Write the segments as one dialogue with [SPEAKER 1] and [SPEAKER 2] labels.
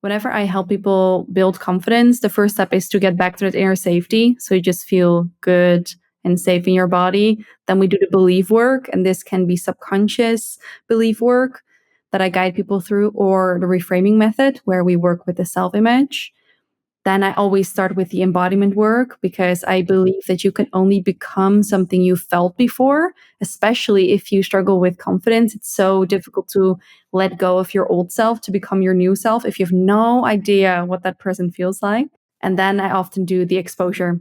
[SPEAKER 1] Whenever I help people build confidence, the first step is to get back to that inner safety. So you just feel good and safe in your body. Then we do the belief work, and this can be subconscious belief work that I guide people through, or the reframing method where we work with the self image. Then I always start with the embodiment work because I believe that you can only become something you felt before, especially if you struggle with confidence. It's so difficult to let go of your old self to become your new self if you have no idea what that person feels like. And then I often do the exposure.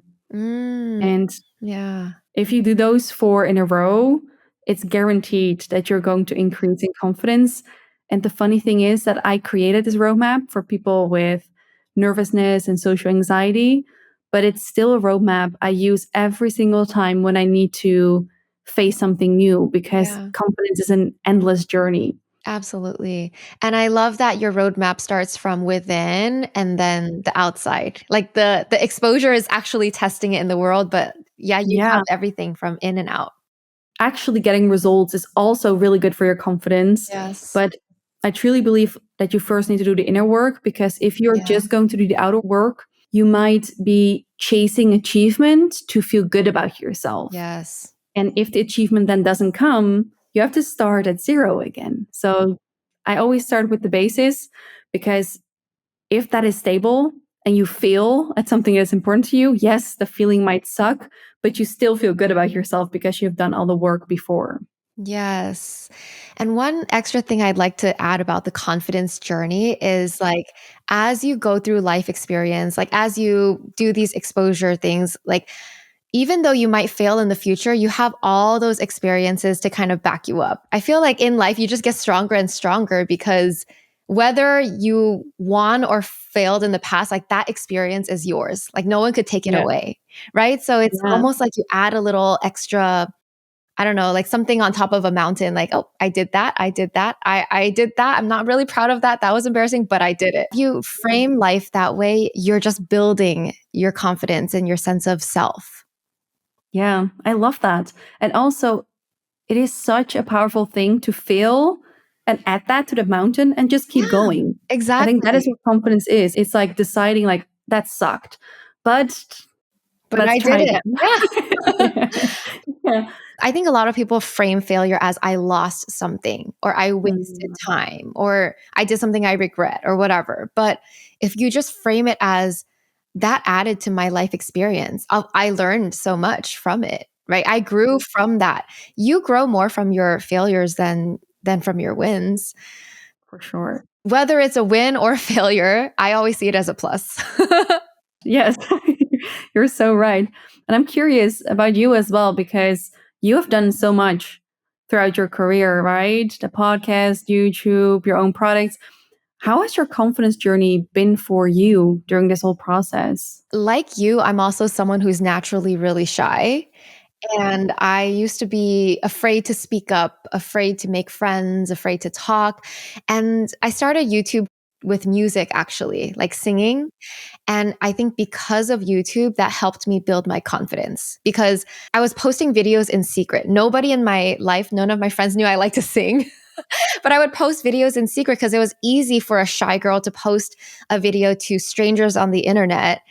[SPEAKER 1] And
[SPEAKER 2] Yeah.
[SPEAKER 1] if you do those 4 in a row, it's guaranteed that you're going to increase in confidence. And the funny thing is that I created this roadmap for people with nervousness and social anxiety, but it's still a roadmap I use every single time when I need to face something new because
[SPEAKER 2] Yeah.
[SPEAKER 1] confidence is an endless journey.
[SPEAKER 2] Absolutely. And I love that your roadmap starts from within and then the outside. Like the exposure is actually testing it in the world, but yeah, you
[SPEAKER 1] Yeah,
[SPEAKER 2] have everything from in and out.
[SPEAKER 1] actually getting results is also really good for your confidence,
[SPEAKER 2] Yes.
[SPEAKER 1] but I truly believe that you first need to do the inner work because if you're
[SPEAKER 2] Yeah.
[SPEAKER 1] just going to do the outer work, you might be chasing achievement to feel good about yourself.
[SPEAKER 2] Yes.
[SPEAKER 1] And if the achievement then doesn't come, you have to start at zero again. So I always start with the basis because if that is stable and you feel at something that's important to you, yes, the feeling might suck, but you still feel good about yourself because you've done all the work before.
[SPEAKER 2] Yes. And one extra thing I'd like to add about the confidence journey is like, as you go through life experience, like as you do these exposure things, like even though you might fail in the future, you have all those experiences to kind of back you up. I feel like in life, you just get stronger and stronger because whether you won or failed in the past, like that experience is yours. Like no one could take it
[SPEAKER 1] Yeah.
[SPEAKER 2] away. Right. So it's
[SPEAKER 1] Yeah.
[SPEAKER 2] almost like you add a little extra, I don't know, like something on top of a mountain, like, oh, I did that. I did that. I did that. I'm not really proud of that. That was embarrassing, but I did it. If you frame life that way, you're just building your confidence and your sense of self.
[SPEAKER 1] Yeah, I love that. And also, it is such a powerful thing to fail and add that to the mountain and just keep
[SPEAKER 2] Yeah,
[SPEAKER 1] going. I think that is
[SPEAKER 2] exactly.
[SPEAKER 1] what confidence is. It's like deciding like that sucked, but
[SPEAKER 2] But
[SPEAKER 1] let's
[SPEAKER 2] I
[SPEAKER 1] try
[SPEAKER 2] did it. Yeah.
[SPEAKER 1] again. Yeah.
[SPEAKER 2] I think a lot of people frame failure as I lost something or I wasted
[SPEAKER 1] Mm,
[SPEAKER 2] time or I did something I regret or whatever. But if you just frame it as that added to my life experience, I learned so much from it, right? I grew from that. You grow more from your failures than from your wins.
[SPEAKER 1] for sure.
[SPEAKER 2] Whether it's a win or a failure, I always see it as a plus.
[SPEAKER 1] Yes, you're so right. And I'm curious about you as well because you have done so much throughout your career, right? The podcast, YouTube, your own products. How has your confidence journey been for you during this whole process?
[SPEAKER 2] Like you, I'm also someone who's naturally really shy. And I used to be afraid to speak up, afraid to make friends, afraid to talk. And I started YouTube with music, actually, like singing. And I think because of YouTube, that helped me build my confidence because I was posting videos in secret. Nobody in my life, none of my friends knew I liked to sing. But I would post videos in secret because it was easy for a shy girl to post a video to strangers on the internet.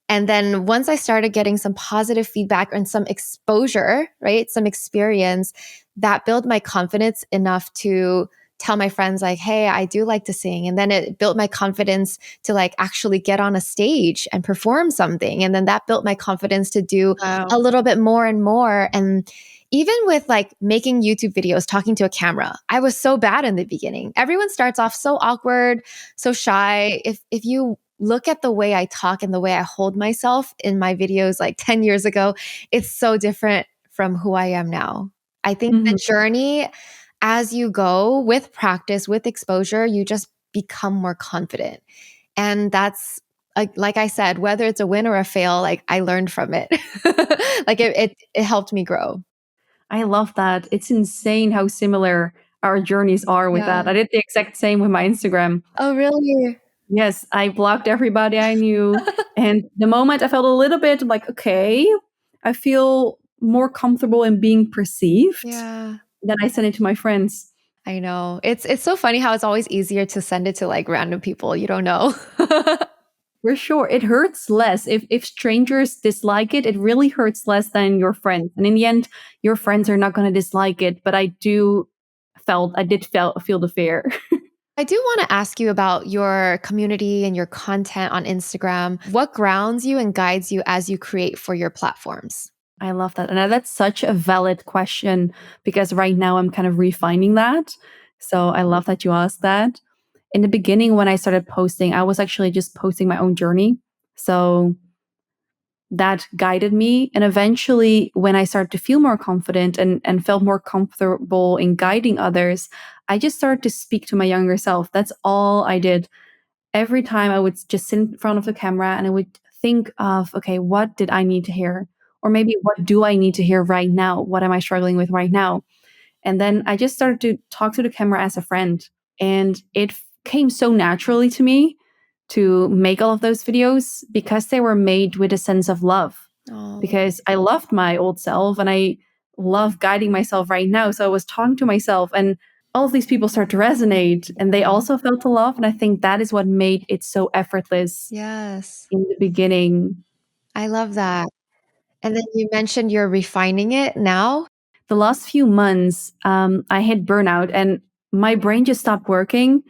[SPEAKER 2] And then once I started getting some positive feedback and some exposure, right, some experience, that built my confidence enough to tell my friends like, hey, I do like to sing. And then it built my confidence to like actually get on a stage and perform something. And then that built my confidence to do
[SPEAKER 1] Wow.
[SPEAKER 2] a little bit more and more. And even with like making YouTube videos, talking to a camera, I was so bad in the beginning. Everyone starts off so awkward, so shy. If you look at the way I talk and the way I hold myself in my videos like 10 years ago, it's so different from who I am now. I think the
[SPEAKER 1] Mhm.
[SPEAKER 2] journey as you go with practice, with exposure, you just become more confident. And that's like I said, whether it's a win or a fail, like I learned from it. Like it helped me grow.
[SPEAKER 1] I love that. It's insane how similar our journeys are with
[SPEAKER 2] Yeah.
[SPEAKER 1] that. I did the exact same with my Instagram.
[SPEAKER 2] Oh, really?
[SPEAKER 1] Yes, I blocked everybody I knew. And the moment I felt a little bit like, okay, I feel more comfortable in being perceived,
[SPEAKER 2] Yeah.
[SPEAKER 1] then I sent it to my friends.
[SPEAKER 2] I know. It's so funny how it's always easier to send it to like random people you don't know.
[SPEAKER 1] For sure. It hurts less. If strangers dislike it, it really hurts less than your friends. And in the end, your friends are not going to dislike it, but I did feel the fear.
[SPEAKER 2] I do want to ask you about your community and your content on Instagram. What grounds you and guides you as you create for your platforms?
[SPEAKER 1] I love that. And that's such a valid question because right now I'm kind of refining that. So I love that you asked that. In the beginning, when I started posting, I was actually just posting my own journey. So that guided me. And eventually, when I started to feel more confident and felt more comfortable in guiding others, I just started to speak to my younger self. That's all I did. Every time I would just sit in front of the camera and I would think of, okay, what did I need to hear? Or maybe what do I need to hear right now? What am I struggling with right now? And then I just started to talk to the camera as a friend. And it came so naturally to me to make all of those videos because they were made with a sense of love.
[SPEAKER 2] Oh,
[SPEAKER 1] Because I loved my old self and I love guiding myself right now. So I was talking to myself and all of these people start to resonate and they also felt the love. And I think that is what made it so effortless
[SPEAKER 2] yes.
[SPEAKER 1] in the beginning.
[SPEAKER 2] I love that. And then you mentioned you're refining it now.
[SPEAKER 1] The last few months, I hit burnout and my brain just stopped working.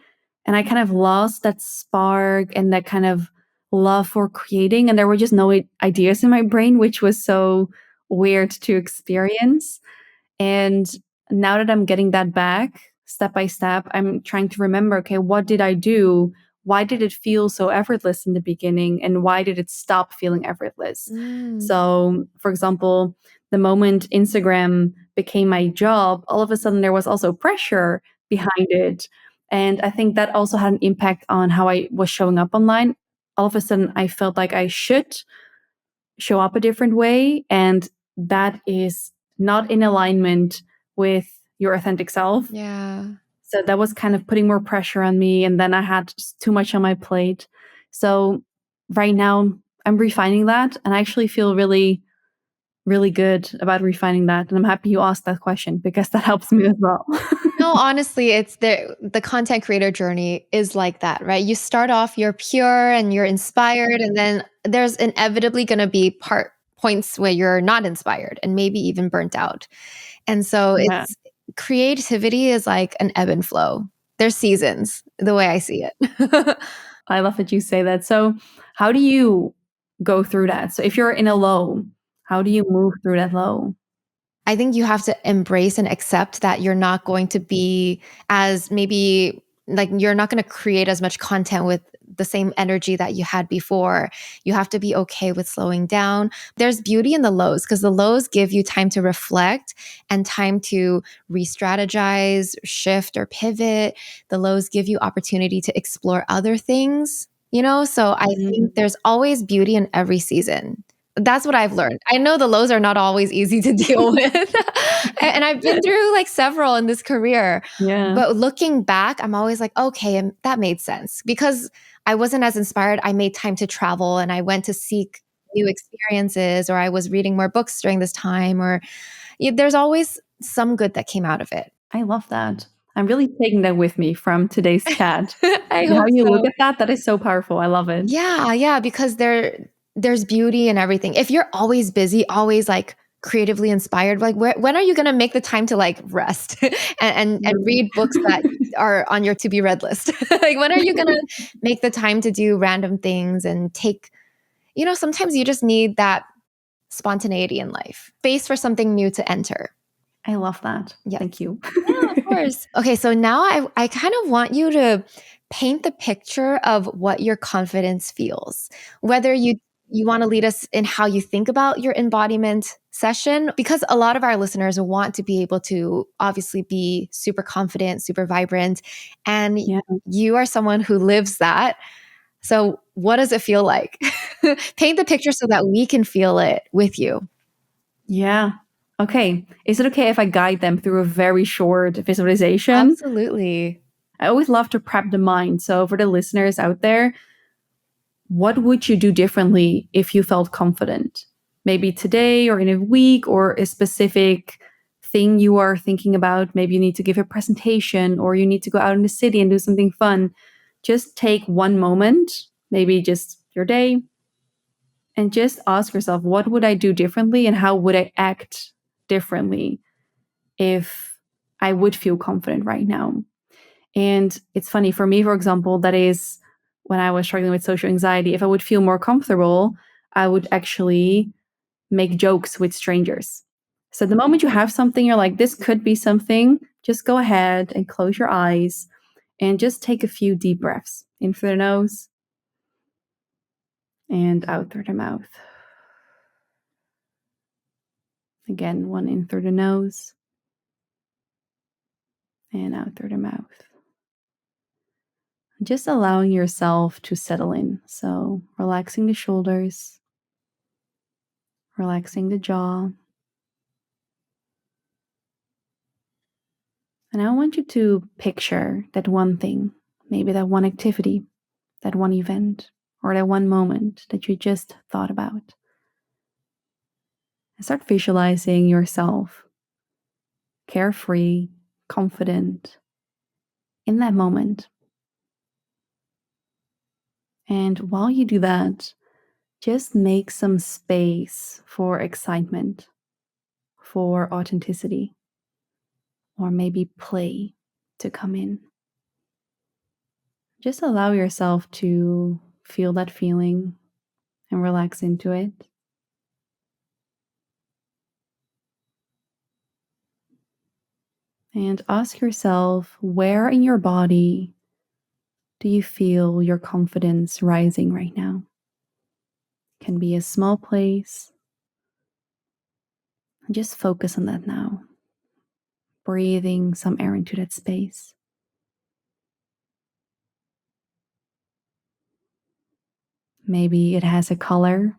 [SPEAKER 1] And I kind of lost that spark and that kind of love for creating. And there were just no ideas in my brain, which was so weird to experience. And now that I'm getting that back step by step, I'm trying to remember, okay, what did I do? Why did it feel so effortless in the beginning? And why did it stop feeling effortless?
[SPEAKER 2] Mm,
[SPEAKER 1] So, for example, the moment Instagram became my job, all of a sudden there was also pressure behind it. And I think that also had an impact on how I was showing up online. All of a sudden, I felt like I should show up a different way. And that is not in alignment with your authentic self.
[SPEAKER 2] yeah.
[SPEAKER 1] So that was kind of putting more pressure on me. And then I had just too much on my plate. So right now I'm refining that. And I actually feel really, really good about refining that. And I'm happy you asked that question because that helps me as well.
[SPEAKER 2] No, honestly, it's the content creator journey is like that, right? You start off, you're pure and you're inspired, and then there's inevitably going to be points where you're not inspired and maybe even burnt out. And so
[SPEAKER 1] Yeah.
[SPEAKER 2] it's creativity is like an ebb and flow. There's seasons, the way I see it.
[SPEAKER 1] I love that you say that. So how do you go through that? So if you're in a low, how do you move through that low?
[SPEAKER 2] I think you have to embrace and accept that you're not going to be as maybe like you're not going to create as much content with the same energy that you had before. You have to be okay with slowing down. There's beauty in the lows because the lows give you time to reflect and time to re-strategize, shift, or pivot. The lows give you opportunity to explore other things, you know? So I
[SPEAKER 1] Mhm.
[SPEAKER 2] think there's always beauty in every season. That's what I've learned. I know the lows are not always easy to deal with. And I've been through like several in this career.
[SPEAKER 1] Yeah.
[SPEAKER 2] But looking back, I'm always like, okay, and that made sense because I wasn't as inspired. I made time to travel and I went to seek new experiences, or I was reading more books during this time, or there's always some good that came out of it.
[SPEAKER 1] I love that. I'm really taking that with me from today's chat.
[SPEAKER 2] I
[SPEAKER 1] And how
[SPEAKER 2] hope
[SPEAKER 1] you look
[SPEAKER 2] so.
[SPEAKER 1] at that, that is so powerful. I love it.
[SPEAKER 2] Yeah, yeah, because there's beauty in everything. If you're always busy, always like creatively inspired, like when are you going to make the time to like rest and
[SPEAKER 1] Mm.
[SPEAKER 2] read books that are on your to be read list? Like when are you going to make the time to do random things and take, sometimes you just need that spontaneity in life. Space for something new to enter.
[SPEAKER 1] I love that.
[SPEAKER 2] Yes.
[SPEAKER 1] Thank you.
[SPEAKER 2] Yeah, of course. Okay, so now I kind of want you to paint the picture of what your confidence feels. Whether you want to lead us in how you think about your embodiment session, because a lot of our listeners want to be able to obviously be super confident, super vibrant, and
[SPEAKER 1] Yeah.
[SPEAKER 2] you are someone who lives that. So, what does it feel like? Paint the picture so that we can feel it with you.
[SPEAKER 1] Yeah. Okay. Is it okay if I guide them through a very short visualization?
[SPEAKER 2] Absolutely.
[SPEAKER 1] I always love to prep the mind. So, for the listeners out there, what would you do differently if you felt confident? Maybe today or in a week or a specific thing you are thinking about. Maybe you need to give a presentation or you need to go out in the city and do something fun. Just take one moment, maybe just your day, and just ask yourself, what would I do differently and how would I act differently if I would feel confident right now? And it's funny for me, for example, that is when I was struggling with social anxiety. If I would feel more comfortable, I would actually make jokes with strangers. So the moment you have something, you're like, this could be something, just go ahead and close your eyes and just take a few deep breaths in through the nose and out through the mouth. Again, one in through the nose and out through the mouth. Just allowing yourself to settle in. So relaxing the shoulders, relaxing the jaw. And I want you to picture that one thing, maybe that one activity, that one event, or that one moment that you just thought about. And start visualizing yourself carefree, confident in that moment. And while you do that, just make some space for excitement, for authenticity, or maybe play to come in. Just allow yourself to feel that feeling and relax into it. And ask yourself, where in your body do you feel your confidence rising right now? It can be a small place. Just focus on that now. Breathing some air into that space. Maybe it has a color,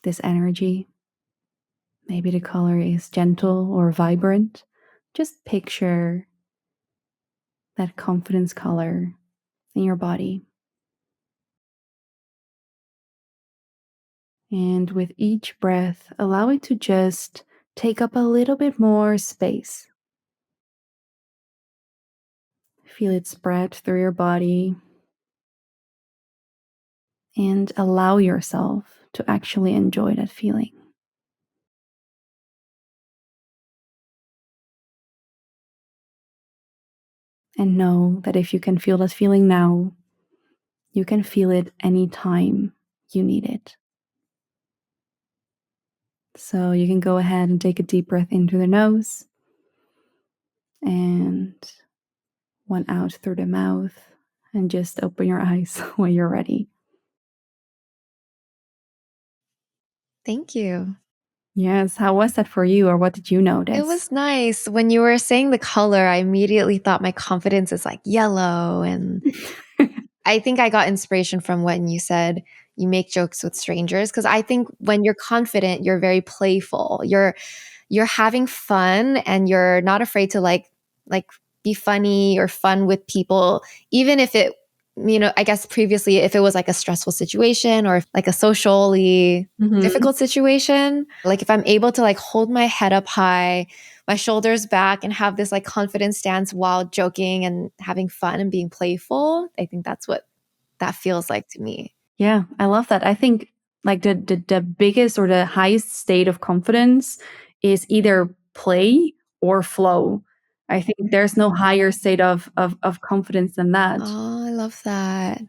[SPEAKER 1] this energy. Maybe the color is gentle or vibrant. Just picture that confidence color in your body. And with each breath, allow it to just take up a little bit more space. Feel it spread through your body. And allow yourself to actually enjoy that feeling. And know that if you can feel that feeling now, you can feel it anytime you need it. So you can go ahead and take a deep breath in through the nose and one out through the mouth, and just open your eyes when you're ready.
[SPEAKER 2] Thank you.
[SPEAKER 1] Yes, how was that for you, or what did you
[SPEAKER 2] It
[SPEAKER 1] notice?
[SPEAKER 2] was nice. When you were saying the color, I immediately thought my confidence is like yellow. And I think I got inspiration from when you said you make jokes with strangers. Cause I think when you're confident, you're very playful. You're having fun and you're not afraid to like be funny or fun with people, even if it, I guess previously if it was like a stressful situation or like a socially difficult situation, like if I'm able to like hold my head up high, my shoulders back and have this like confident stance while joking and having fun and being playful, I think that's what that feels like to me.
[SPEAKER 1] Yeah, I love that. I think like the biggest or the highest state of confidence is either play or flow. I think there's no higher state of confidence than that.
[SPEAKER 2] Oh, I love that.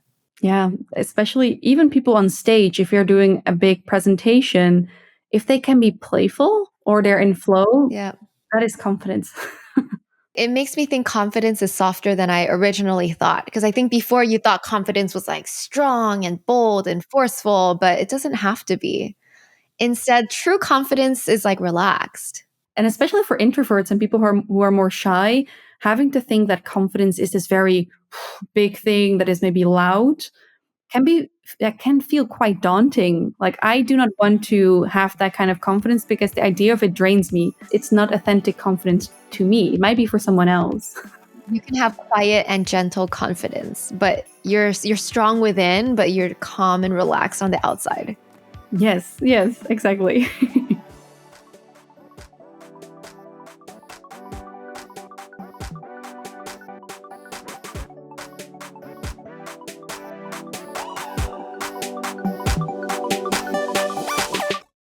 [SPEAKER 1] Yeah, especially even people on stage, if you're doing a big presentation, if they can be playful or they're in flow,
[SPEAKER 2] Yeah.
[SPEAKER 1] that is confidence.
[SPEAKER 2] It makes me think confidence is softer than I originally thought. Because I think before you thought confidence was like strong and bold and forceful, but it doesn't have to be. Instead, true confidence is like relaxed.
[SPEAKER 1] And especially for introverts and people who are more shy, having to think that confidence is this very big thing that is maybe loud can feel quite daunting. Like, I do not want to have that kind of confidence because the idea of it drains me. It's not authentic confidence to me. It might be for someone else.
[SPEAKER 2] You can have quiet and gentle confidence, but you're strong within, but you're calm and relaxed on the outside.
[SPEAKER 1] Yes, exactly.